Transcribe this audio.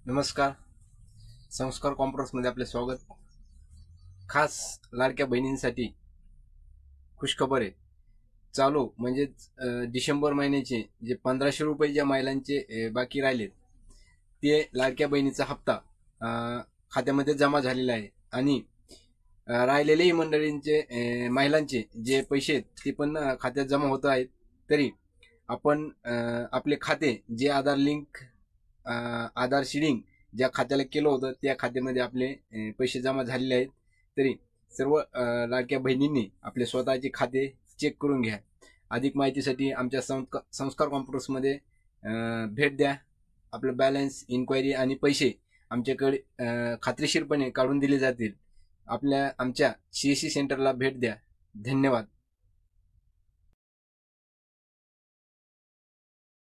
नमस्कार. संस्कार कॉम्प्युटर्समध्ये आपले स्वागत. खास लाडक्या बहिणींसाठी खुशखबर आहे. चालू म्हणजेच डिसेंबर महिन्याचे जे 1500 रुपये ज्या महिलांचे बाकी राहिलेत ते लाडक्या बहिणीचा हप्ता खात्यामध्ये जमा झालेला आहे आणि राहिलेलेही मंडळींचे महिलांचे जे पैसे आहेत ते पण खात्यात जमा होत आहेत. तरी आपण आपले खाते जे आधार सीडिंग ज्या खात्याला केलं होतं त्या खात्यामध्ये आपले पैसे जमा झालेले आहेत. तरी सर्व लाडक्या बहिणींनी आपले स्वतःचे खाते चेक करून घ्या. अधिक माहितीसाठी आमच्या संस्कार कॉम्प्युटर्समध्ये भेट द्या. आपलं बॅलन्स, इन्क्वायरी आणि पैसे आमच्याकडे खात्रीशीरपणे काढून दिले जातील. आमच्या CSC सेंटरला भेट द्या. धन्यवाद.